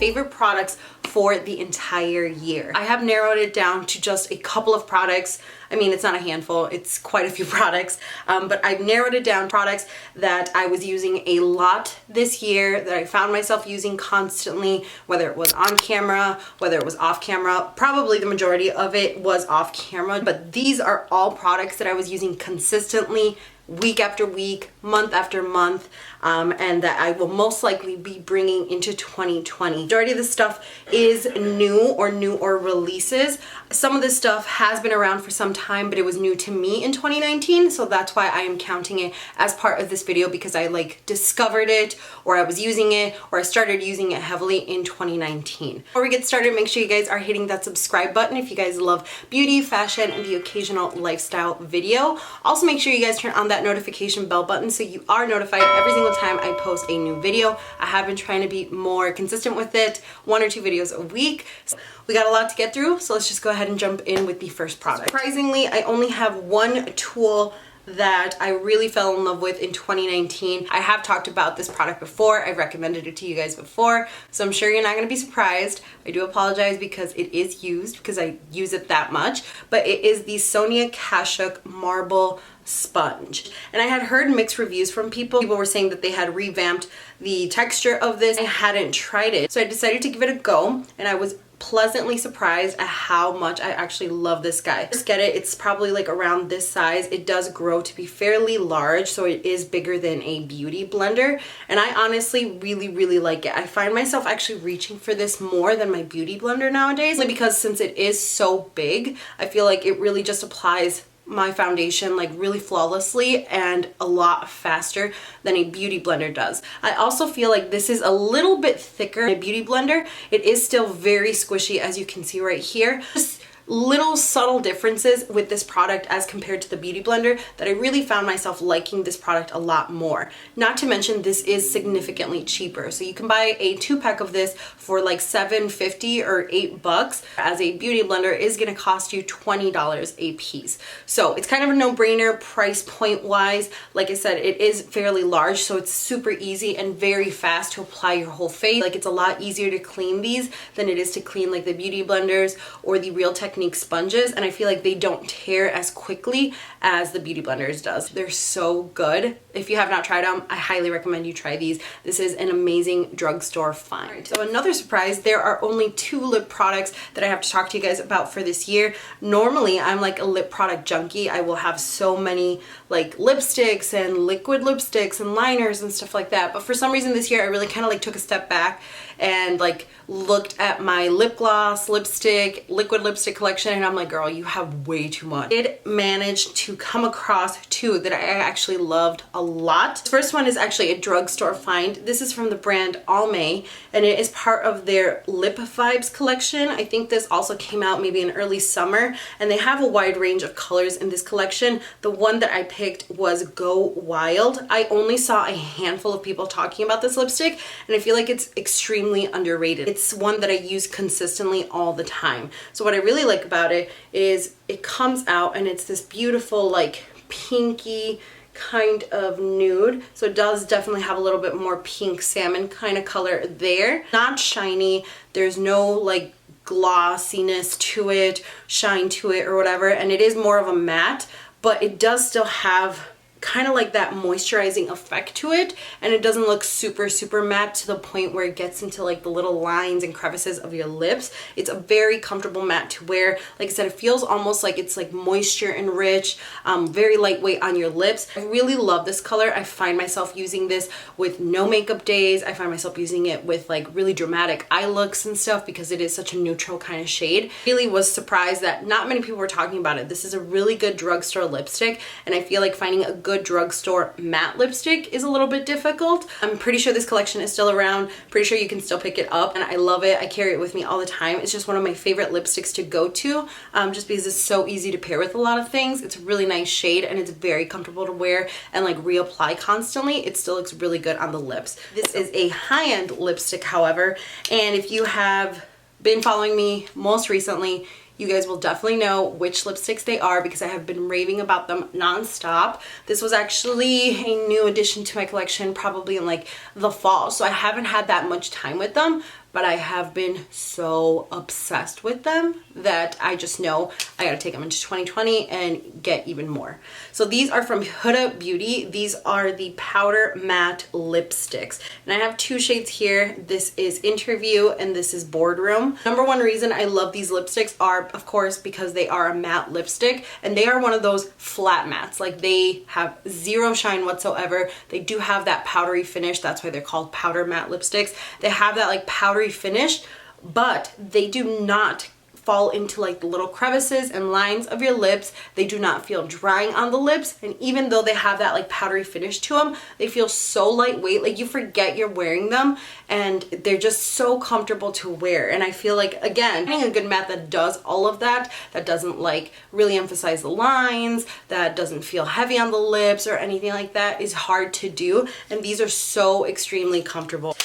favorite products for the entire year. I have narrowed it down to just a couple of products. I mean, it's not a handful, it's quite a few products, but I've narrowed it down to products that I was using a lot this year, that I found myself using constantly, whether it was on camera, whether it was off camera. Probably the majority of it was off camera, but these are all products that I was using consistently, week after week, month after month, and that I will most likely be bringing into 2020. Majority of this stuff is new or releases. Some of this stuff has been around for some time, but it was new to me in 2019, so that's why I am counting it as part of this video, because I like discovered it, or I was using it, or I started using it heavily in 2019. Before we get started, make sure you guys are hitting that subscribe button if you guys love beauty, fashion, and the occasional lifestyle video. Also, make sure you guys turn on that notification bell button so you are notified every single time I post a new video. I have been trying to be more consistent with it, 1 or 2 videos a week. So we got a lot to get through, so let's just go ahead and jump in with the first product. Surprisingly, I only have one tool that I really fell in love with in 2019. I have talked about this product before. I've recommended it to you guys before, so I'm sure you're not going to be surprised. I do apologize because it is used, because I use it that much, but it is the Sonia Kashuk Marble Sponge. And I had heard mixed reviews from people. People were saying that they had revamped the texture of this. I hadn't tried it, so I decided to give it a go, and I was pleasantly surprised at how much I actually love this guy. Just get it, it's probably like around this size. It does grow to be fairly large, so it is bigger than a beauty blender, and I honestly really like it. I find myself actually reaching for this more than my beauty blender nowadays, because since it is so big, I feel like it really just applies my foundation like really flawlessly and a lot faster than a beauty blender does. I also feel like this is a little bit thicker than a beauty blender. It is still very squishy, as you can see right here. Just little subtle differences with this product as compared to the beauty blender that I really found myself liking this product a lot more. Not to mention, this is significantly cheaper. So you can buy a 2-pack of this for like $7.50 or $8, as a beauty blender is going to cost you $20 a piece. So it's kind of a no-brainer price point wise. Like I said, it is fairly large, so it's super easy and very fast to apply your whole face. Like, it's a lot easier to clean these than it is to clean like the beauty blenders or the Real Technique sponges, and I feel like they don't tear as quickly as the beauty blenders does. They're so good. If you have not tried them, I highly recommend you try these. This is an amazing drugstore find. Right, so another surprise, there are only 2 lip products that I have to talk to you guys about for this year. Normally, I'm like a lip product junkie. I will have so many like lipsticks and liquid lipsticks and liners and stuff like that, but for some reason this year I really kind of like took a step back and like looked at my lip gloss, lipstick, liquid lipstick collection, and I'm like, girl, you have way too much. I did manage to come across 2 that I actually loved a lot. The first one is actually a drugstore find. This is from the brand Almay, and it is part of their Lip Vibes collection. I think this also came out maybe in early summer, and they have a wide range of colors in this collection. The one that I picked was Go Wild. I only saw a handful of people talking about this lipstick, and I feel like it's extremely underrated. It's one that I use consistently all the time. So what I really like about it is it comes out and it's this beautiful like pinky kind of nude. So it does definitely have a little bit more pink salmon kind of color there. Not shiny. There's no like glossiness to it, shine to it or whatever. And it is more of a matte, but it does still have kind of like that moisturizing effect to it, and it doesn't look super matte to the point where it gets into like the little lines and crevices of your lips. It's a very comfortable matte to wear. Like I said, it feels almost like it's like moisture enriched, very lightweight on your lips. I really love this color. I find myself using this with no makeup days. I find myself using it with like really dramatic eye looks and stuff because it is such a neutral kind of shade. Really was surprised that not many people were talking about it. This is a really good drugstore lipstick, and I feel like finding a good drugstore matte lipstick is a little bit difficult. I'm pretty sure this collection is still around. Pretty sure you can still pick it up, and I love it. I carry it with me all the time. It's just one of my favorite lipsticks to go to, just because it's so easy to pair with a lot of things. It's a really nice shade, and it's very comfortable to wear and like reapply constantly. It still looks really good on the lips. This is a high-end lipstick, however, and if you have been following me most recently, you guys will definitely know which lipsticks they are because I have been raving about them nonstop. This was actually a new addition to my collection probably in like the fall, so I haven't had that much time with them, but I have been so obsessed with them that I just know I gotta take them into 2020 and get even more. So these are from Huda Beauty. These are the powder matte lipsticks. And I have two shades here. This is Interview and this is Boardroom. Number one reason I love these lipsticks are, of course, because they are a matte lipstick and they are one of those flat mattes. Like they have zero shine whatsoever. They do have that powdery finish. That's why they're called powder matte lipsticks. They have that like powdery finish, but they do not fall into like the little crevices and lines of your lips. They do not feel drying on the lips, and even though they have that like powdery finish to them, they feel so lightweight, like you forget you're wearing them, and they're just so comfortable to wear. And I feel like, again, having a good matte that does all of that, that doesn't like really emphasize the lines, that doesn't feel heavy on the lips or anything like that, is hard to do, and these are so extremely comfortable.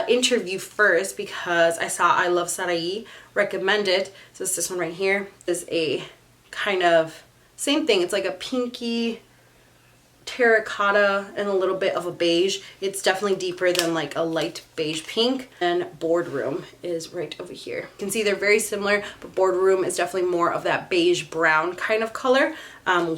Interview first, because I saw I Love Sarai recommend it. So it's this one right here. Is a kind of same thing. It's like a pinky terracotta and a little bit of a beige. It's definitely deeper than like a light beige pink. And Boardroom is right over here. You can see they're very similar, but Boardroom is definitely more of that beige brown kind of color,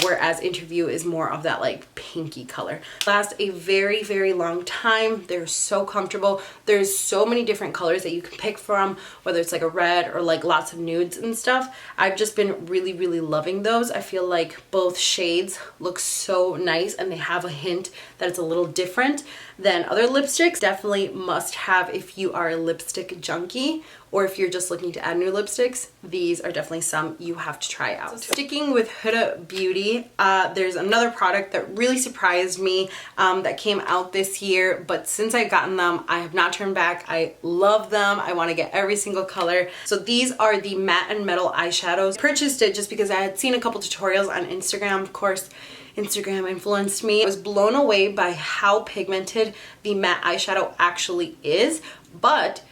whereas Interview is more of that like pinky color. Last a very, very long time. They're so comfortable. There's so many different colors that you can pick from, whether it's like a red or like lots of nudes and stuff. I've just been really, really loving those. I feel like both shades look so nice and they have a hint that it's a little different than other lipsticks. Definitely must have if you are a lipstick junkie, or if you're just looking to add new lipsticks. These are definitely some you have to try out. So sticking with Huda Beauty, there's another product that really surprised me that came out this year, but since I've gotten them, I have not turned back. I love them. I want to get every single color. So these are the matte and metal eyeshadows. I purchased it just because I had seen a couple tutorials on Instagram. Of course, Instagram influenced me. I was blown away by how pigmented the matte eyeshadow actually is, but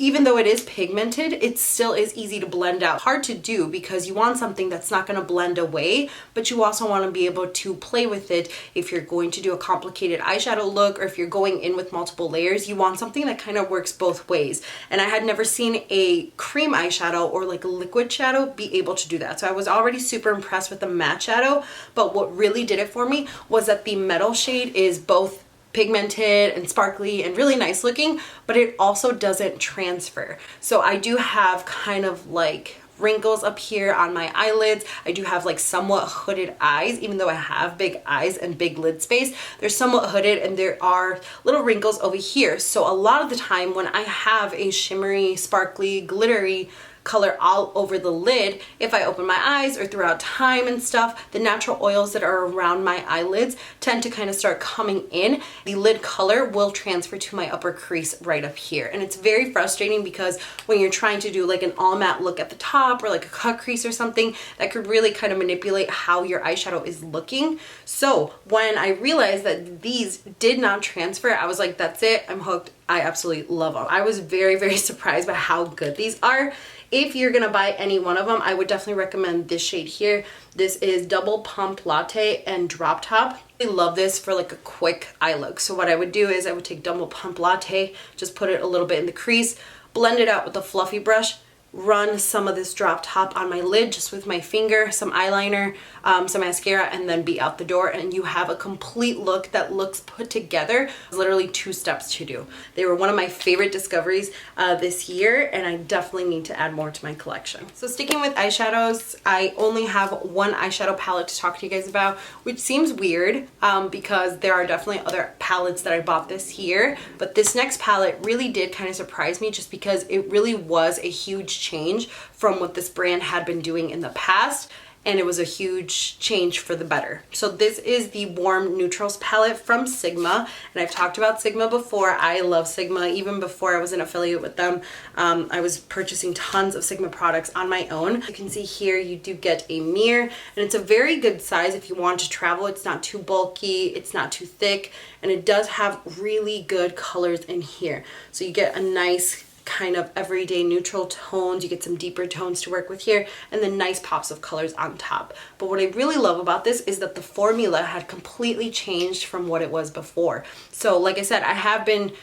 even though it is pigmented, it still is easy to blend out. Hard to do because you want something that's not going to blend away, but you also want to be able to play with it if you're going to do a complicated eyeshadow look, or if you're going in with multiple layers. You want something that kind of works both ways. And I had never seen a cream eyeshadow or like a liquid shadow be able to do that. So I was already super impressed with the matte shadow, but what really did it for me was that the metal shade is both pigmented and sparkly and really nice looking, but it also doesn't transfer. So I do have kind of like wrinkles up here on my eyelids. I do have like somewhat hooded eyes, even though I have big eyes and big lid space. They're somewhat hooded and there are little wrinkles over here. So a lot of the time when I have a shimmery, sparkly, glittery color all over the lid, if I open my eyes or throughout time and stuff, the natural oils that are around my eyelids tend to kind of start coming in. The lid color will transfer to my upper crease right up here. And it's very frustrating because when you're trying to do like an all matte look at the top or like a cut crease or something, that could really kind of manipulate how your eyeshadow is looking. So when I realized that these did not transfer, I was like, that's it, I'm hooked. I absolutely love them. I was very, very surprised by how good these are. If you're gonna buy any one of them, I would definitely recommend this shade here. This is Double Pump Latte and Drop Top. I love this for like a quick eye look. So what I would do is I would take Double Pump Latte, just put it a little bit in the crease, blend it out with a fluffy brush, run some of this Drop Top on my lid just with my finger, some eyeliner, some mascara, and then be out the door, and you have a complete look that looks put together. Literally 2 steps to do. They were one of my favorite discoveries this year, and I definitely need to add more to my collection. So sticking with eyeshadows, I only have one eyeshadow palette to talk to you guys about, which seems weird because there are definitely other palettes that I bought this year, but this next palette really did kind of surprise me just because it really was a huge change from what this brand had been doing in the past, and it was a huge change for the better. So this is the Warm Neutrals palette from Sigma, and I've talked about Sigma before. I love Sigma. Even before I was an affiliate with them, I was purchasing tons of Sigma products on my own. You can see here you do get a mirror, and it's a very good size if you want to travel. It's not too bulky, it's not too thick, and it does have really good colors in here. So you get a nice kind of everyday neutral tones, you get some deeper tones to work with here, and then nice pops of colors on top. But what I really love about this is that the formula had completely changed from what it was before. So like I said, I have been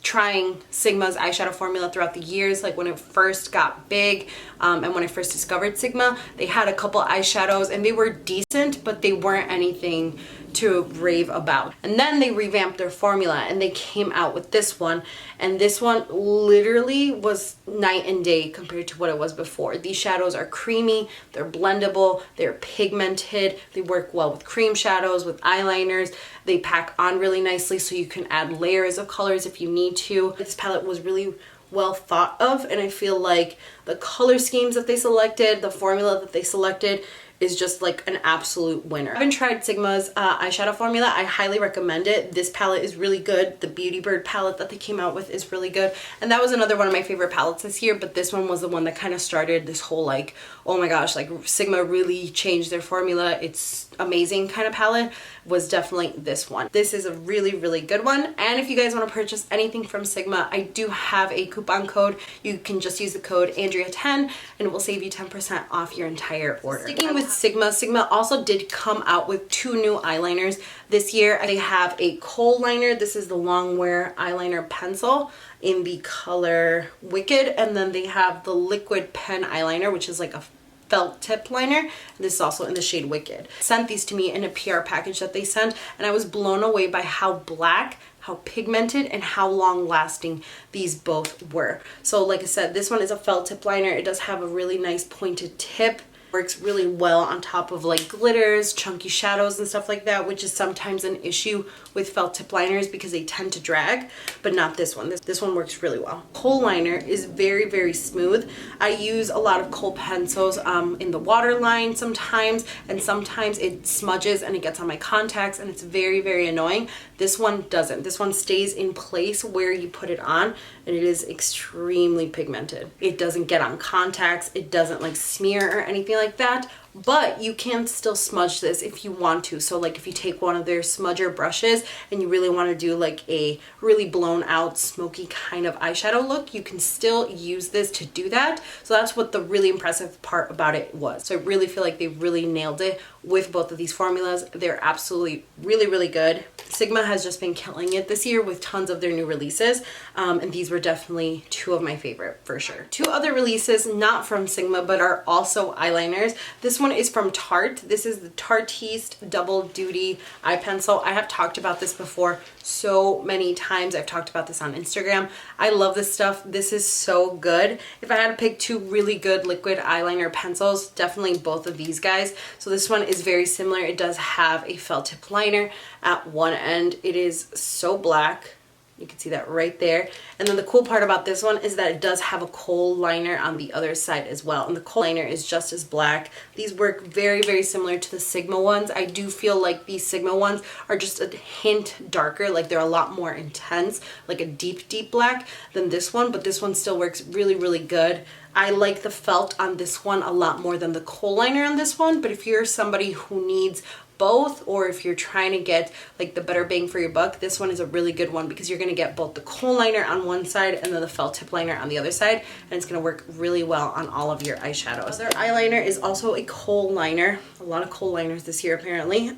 trying Sigma's eyeshadow formula throughout the years. Like when it first got big and when I first discovered Sigma, they had a couple eyeshadows and they were decent, but they weren't anything to rave about. And then they revamped their formula and they came out with this one, and this one literally was night and day compared to what it was before. These shadows are creamy, they're blendable, they're pigmented, they work well with cream shadows, with eyeliners, they pack on really nicely so you can add layers of colors if you need to. This palette was really well thought of, and I feel like the color schemes that they selected, the formula that they selected, is just like an absolute winner. I haven't tried Sigma's eyeshadow formula. I highly recommend it. This palette is really good. The Beauty Bird palette that they came out with is really good. And that was another one of my favorite palettes this year, but this one was the one that kind of started this whole like, oh my gosh, like Sigma really changed their formula, it's amazing kind of palette, was definitely this one. This is a really, really good one. And if you guys want to purchase anything from Sigma, I do have a coupon code. You can just use the code Andrea10 and it will save you 10% off your entire order. Sticking with Sigma, Sigma also did come out with 2 new eyeliners this year. They have a kohl liner. This is the long wear eyeliner pencil in the color Wicked, and then they have the liquid pen eyeliner, which is like a felt tip liner. This is also in the shade Wicked. Sent these to me in a PR package that they sent, and I was blown away by how black, how pigmented, and how long lasting these both were. So like I said, this one is a felt tip liner. It does have a really nice pointed tip. Works really well on top of like glitters, chunky shadows and stuff like that, which is sometimes an issue with felt tip liners because they tend to drag, but not this one. This one works really well. Kohl liner is very, very smooth. I use a lot of kohl pencils in the waterline sometimes, and sometimes it smudges and it gets on my contacts and it's very, very annoying. This one doesn't. This one stays in place where you put it on, and it is extremely pigmented. It doesn't get on contacts, it doesn't like smear or anything like that, but you can still smudge this if you want to. So like if you take one of their smudger brushes and you really want to do like a really blown out smoky kind of eyeshadow look, you can still use this to do that. So that's what the really impressive part about it was. So I really feel like they really nailed it with both of these formulas. They're absolutely really, really good. Sigma has just been killing it this year with tons of their new releases, and these were definitely 2 of my favorite for sure. 2 other releases not from Sigma but are also eyeliners. This one is from Tarte. This is the Tarteist Double Duty Eye Pencil. I have talked about this before so many times. I've talked about this on Instagram. I love this stuff. This is so good. If I had to pick 2 really good liquid eyeliner pencils, definitely both of these guys. So this one is very similar. It does have a felt tip liner at one end. It is so black. You can see that right there. And then the cool part about this one is that it does have a kohl liner on the other side as well. And the kohl liner is just as black. These work very, very similar to the Sigma ones. I do feel like these Sigma ones are just a hint darker. Like they're a lot more intense, like a deep, deep black than this one. But this one still works really, really good. I like the felt on this one a lot more than the kohl liner on this one. But if you're somebody who needs both, or if you're trying to get like the better bang for your buck, this one is a really good one because you're going to get both the kohl liner on one side and then the felt tip liner on the other side, and it's going to work really well on all of your eyeshadows. Their eyeliner is also a kohl liner. A lot of kohl liners this year apparently.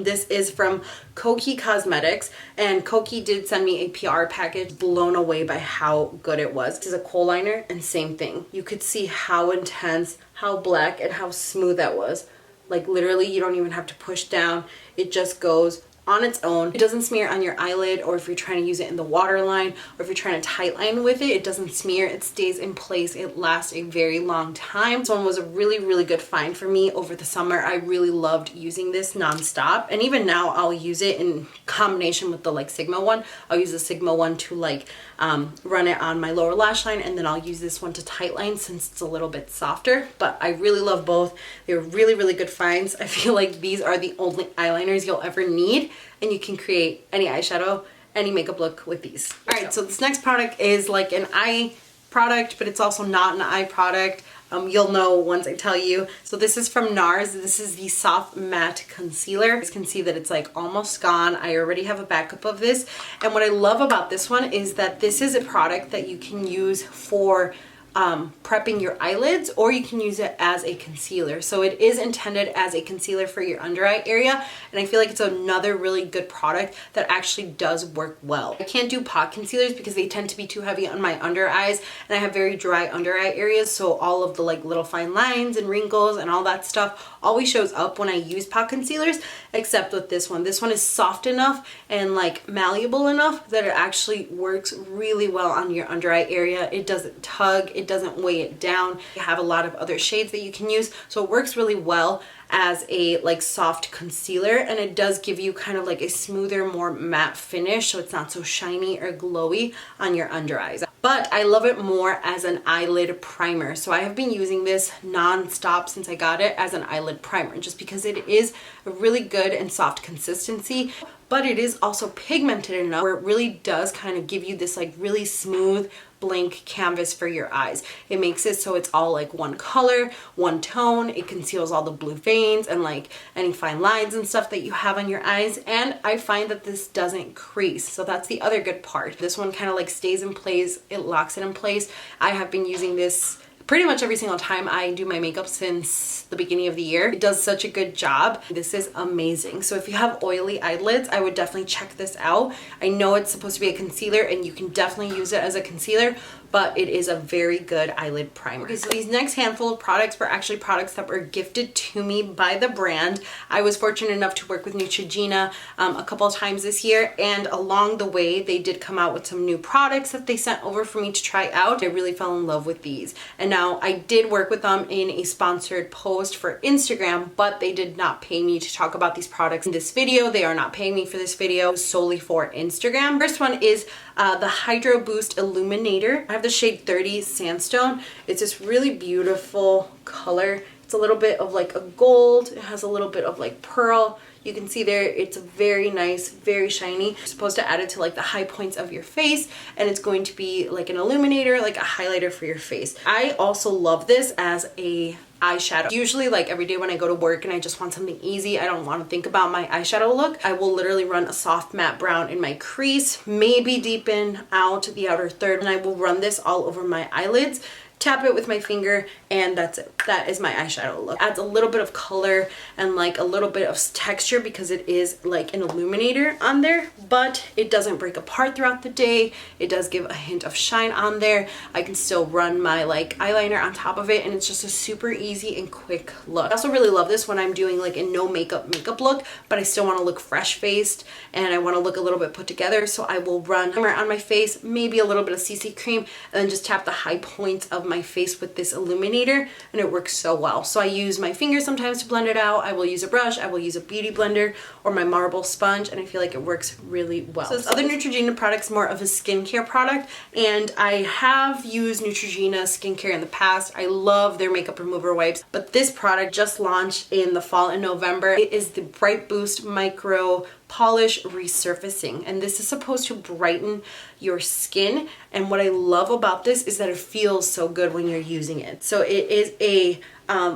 This is from Kokie Cosmetics, and Kokie did send me a PR package. Blown away by how good it was. This is a kohl liner, and same thing. You could see how intense, how black, and how smooth that was. Like literally you don't even have to push down. It just goes on its own. It doesn't smear on your eyelid, or if you're trying to use it in the waterline, or if you're trying to tightline with it, it doesn't smear. It stays in place. It lasts a very long time. This one was a really, really good find for me over the summer. I really loved using this nonstop, and even now I'll use it in combination with the like Sigma one. I'll use the Sigma one to like run it on my lower lash line, and then I'll use this one to tightline since it's a little bit softer. But I really love both. They're really, really good finds. I feel like these are the only eyeliners you'll ever need, and you can create any eyeshadow, any makeup look with these. All right, so this next product is like an eye product, but it's also not an eye product. You'll know once I tell you. So this is from NARS. This is the Soft Matte Concealer. You guys can see that it's like almost gone. I already have a backup of this. And what I love about this one is that this is a product that you can use for prepping your eyelids, or you can use it as a concealer. So it is intended as a concealer for your under eye area, and I feel like it's another really good product that actually does work well. I can't do pot concealers because they tend to be too heavy on my under eyes, and I have very dry under eye areas, so all of the like little fine lines and wrinkles and all that stuff always shows up when I use pot concealers, except with this one. This one is soft enough and like malleable enough that it actually works really well on your under eye area. It doesn't tug, it doesn't weigh it down. You have a lot of other shades that you can use, so it works really well as a like soft concealer, and it does give you kind of like a smoother, more matte finish, so it's not so shiny or glowy on your under eyes. But I love it more as an eyelid primer. So I have been using this non-stop since I got it as an eyelid primer, just because it is a really good and soft consistency, but it is also pigmented enough where it really does kind of give you this like really smooth blank canvas for your eyes. It makes it so it's all like one color, one tone. It conceals all the blue veins and like any fine lines and stuff that you have on your eyes. And I find that this doesn't crease, so that's the other good part. This one kind of like stays in place, it locks it in place. I have been using this pretty much every single time I do my makeup since the beginning of the year. It does such a good job. This is amazing. So if you have oily eyelids, I would definitely check this out. I know it's supposed to be a concealer and you can definitely use it as a concealer, but it is a very good eyelid primer. Okay, so these next handful of products were actually products that were gifted to me by the brand. I was fortunate enough to work with Neutrogena a couple of times this year, and along the way they did come out with some new products that they sent over for me to try out. I really fell in love with these, and now I did work with them in a sponsored post for Instagram, but they did not pay me to talk about these products in this video. They are not paying me for this video, solely for Instagram. First one is the Hydro Boost Illuminator. I have the shade 30 Sandstone. It's this really beautiful color. It's a little bit of like a gold. It has a little bit of like pearl. You can see there, it's very nice, very shiny. You're supposed to add it to like the high points of your face, and it's going to be like an illuminator, like a highlighter for your face. I also love this as a eyeshadow. Usually like every day when I go to work and I just want something easy, I don't want to think about my eyeshadow look, I will literally run a soft matte brown in my crease, maybe deepen out the outer third, and I will run this all over my eyelids, tap it with my finger, and that's it. That is my eyeshadow look. Adds a little bit of color and like a little bit of texture because it is like an illuminator on there, but it doesn't break apart throughout the day. It does give a hint of shine on there. I can still run my like eyeliner on top of it, and it's just a super easy and quick look. I also really love this when I'm doing like a no makeup look, but I still want to look fresh faced and I want to look a little bit put together, so I will run primer on my face, maybe a little bit of CC cream, and then just tap the high points of my face with this illuminator, and it works so well. So I use my fingers sometimes to blend it out. I will use a brush, I will use a beauty blender or my marble sponge, and I feel like it works really well. So this other Neutrogena product is more of a skincare product, and I have used Neutrogena skincare in the past. I love their makeup remover wipes, but this product just launched in the fall in November. It is the Bright Boost Micro Polish Resurfacing, and this is supposed to brighten your skin, and what I love about this is that it feels so good when you're using it. So it is a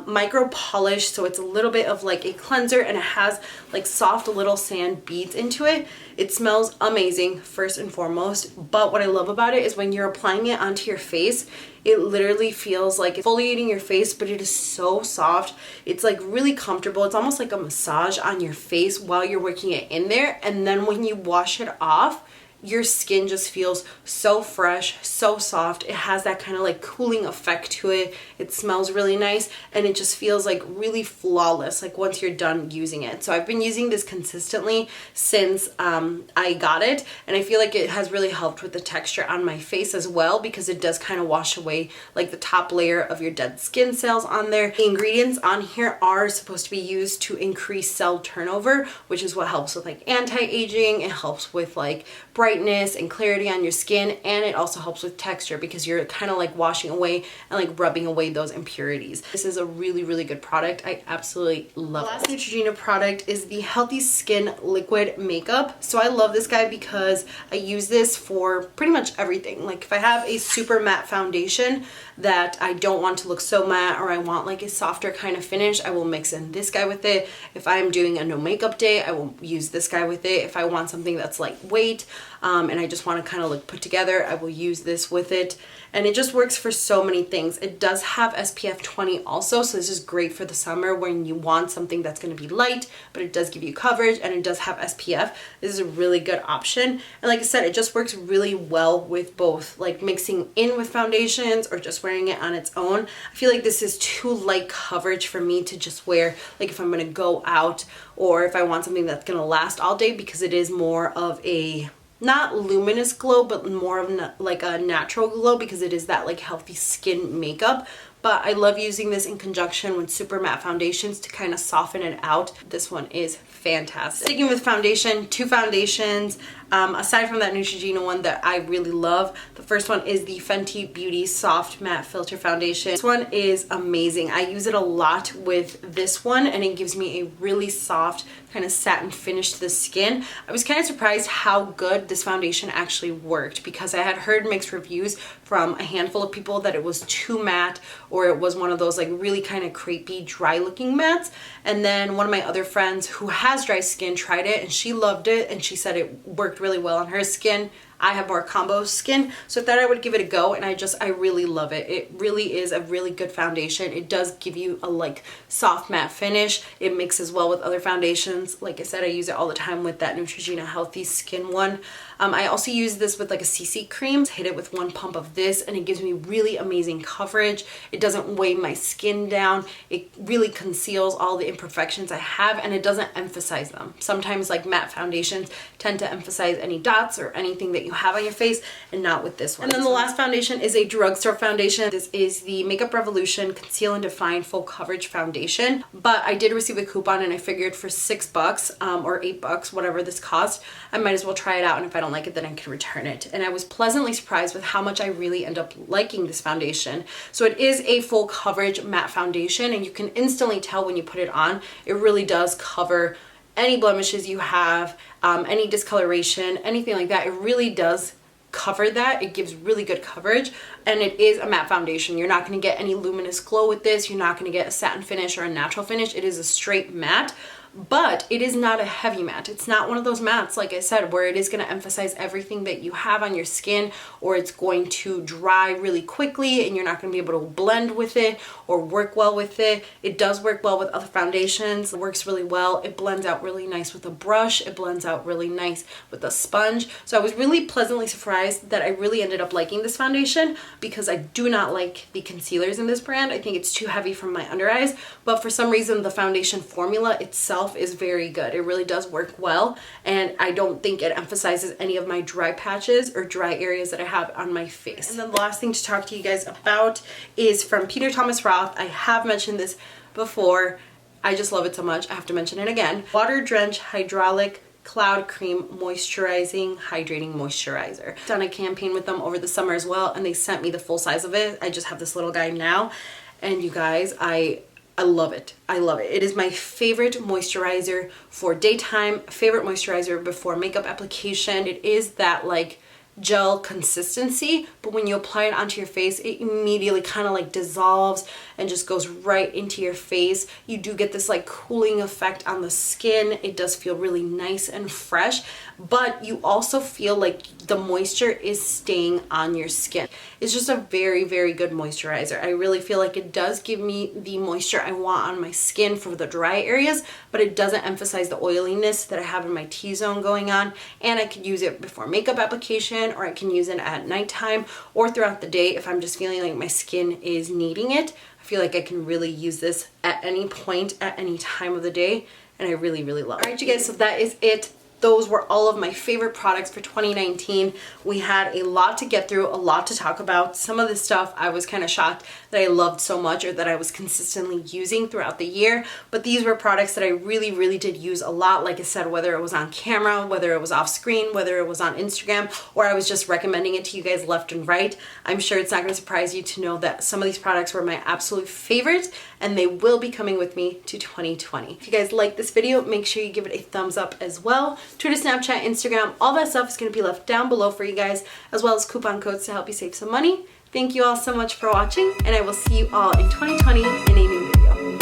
micro polish, so it's a little bit of like a cleanser, and it has like soft little sand beads into it. It smells amazing first and foremost, but what I love about it is when you're applying it onto your face, it literally feels like exfoliating your face, but it is so soft. It's like really comfortable. It's almost like a massage on your face while you're working it in there, and then when you wash it off, your skin just feels so fresh, so soft. It has that kind of like cooling effect to it. It smells really nice, and it just feels like really flawless like once you're done using it. So I've been using this consistently since I got it, and I feel like it has really helped with the texture on my face as well, because it does kind of wash away like the top layer of your dead skin cells on there. The ingredients on here are supposed to be used to increase cell turnover, which is what helps with like anti-aging. It helps with like brightness and clarity on your skin, and it also helps with texture because you're kind of like washing away and like rubbing away those impurities. This is a really, really good product. I absolutely love it. The last Neutrogena product is the Healthy Skin Liquid Makeup. So I love this guy because I use this for pretty much everything. Like if I have a super matte foundation that I don't want to look so matte, or I want like a softer kind of finish, I will mix in this guy with it. If I'm doing a no makeup day, I will use this guy with it. If I want something that's lightweight, and I just want to kind of look put together, I will use this with it. And it just works for so many things. It does have SPF 20 also, so this is great for the summer when you want something that's going to be light, but it does give you coverage, and it does have SPF. This is a really good option. And like I said, it just works really well with both, like mixing in with foundations or just wearing it on its own. I feel like this is too light coverage for me to just wear, like if I'm going to go out or if I want something that's going to last all day, because it is more of a not luminous glow, but more of like a natural glow, because it is that like healthy skin makeup. But I love using this in conjunction with super matte foundations to kind of soften it out. This one is fantastic. Sticking with foundation, two foundations, aside from that Neutrogena one that I really love. The first one is the Fenty Beauty Soft Matte Filter Foundation. This one is amazing. I use it a lot with this one, and it gives me a really soft kind of satin finish to the skin. I was kind of surprised how good this foundation actually worked, because I had heard mixed reviews from a handful of people that it was too matte, or it was one of those like really kind of crepey, dry looking mattes. And then one of my other friends who has dry skin tried it and she loved it, and she said it worked really well on her skin. I have more combo skin, so I thought I would give it a go, and I really love it. It really is a really good foundation. It does give you a like soft matte finish. It mixes well with other foundations. Like I said, I use it all the time with that Neutrogena Healthy Skin one. I also use this with like a CC cream. Hit it with one pump of this, and it gives me really amazing coverage. It doesn't weigh my skin down. It really conceals all the imperfections I have, and it doesn't emphasize them. Sometimes like matte foundations tend to emphasize any dots or anything that you have on your face, and not with this one. And then the last foundation is a drugstore foundation. This is the Makeup Revolution Conceal and Define Full Coverage Foundation, but I did receive a coupon, and I figured for $6 or $8, whatever this cost, I might as well try it out, and if I don't like it, then I can return it. And I was pleasantly surprised with how much I really end up liking this foundation. So it is a full coverage matte foundation, and you can instantly tell when you put it on. It really does cover any blemishes you have, any discoloration, anything like that. It really does cover that. It gives really good coverage, and it is a matte foundation. You're not going to get any luminous glow with this. You're not going to get a satin finish or a natural finish. It is a straight matte, but it is not a heavy matte. It's not one of those mattes, like I said, where it is going to emphasize everything that you have on your skin, or it's going to dry really quickly and you're not going to be able to blend with it or work well with it. It does work well with other foundations. It works really well. It blends out really nice with a brush. It blends out really nice with a sponge. So I was really pleasantly surprised that I really ended up liking this foundation, because I do not like the concealers in this brand. I think it's too heavy for my under eyes, but for some reason the foundation formula itself is very good. It really does work well, and I don't think it emphasizes any of my dry patches or dry areas that I have on my face. And then the last thing to talk to you guys about is from Peter Thomas Roth. I have mentioned this before. I just love it so much, I have to mention it again. Water Drench Hydraulic Cloud Cream Moisturizing Hydrating Moisturizer. I've done a campaign with them over the summer as well, and they sent me the full size of it. I just have this little guy now, and you guys, I love it. I love it. It is my favorite moisturizer for daytime, favorite moisturizer before makeup application. It is that like gel consistency, but when you apply it onto your face, it immediately kind of like dissolves and just goes right into your face. You do get this like cooling effect on the skin. It does feel really nice and fresh, but you also feel like the moisture is staying on your skin. It's just a very, very good moisturizer. I really feel like it does give me the moisture I want on my skin for the dry areas, but it doesn't emphasize the oiliness that I have in my T-zone going on. And I could use it before makeup application, or I can use it at nighttime or throughout the day if I'm just feeling like my skin is needing it. I feel like I can really use this at any point, at any time of the day, and I really, really love it. All right, you guys, so that is it. Those were all of my favorite products for 2019. We had a lot to get through, a lot to talk about. Some of the stuff I was kind of shocked that I loved so much, or that I was consistently using throughout the year. But these were products that I really, really did use a lot. Like I said, whether it was on camera, whether it was off screen, whether it was on Instagram, or I was just recommending it to you guys left and right. I'm sure it's not going to surprise you to know that some of these products were my absolute favorites, and they will be coming with me to 2020. If you guys like this video, make sure you give it a thumbs up as well. Twitter, Snapchat, Instagram, all that stuff is going to be left down below for you guys, as well as coupon codes to help you save some money. Thank you all so much for watching, and I will see you all in 2020 in a new video.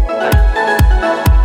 Bye.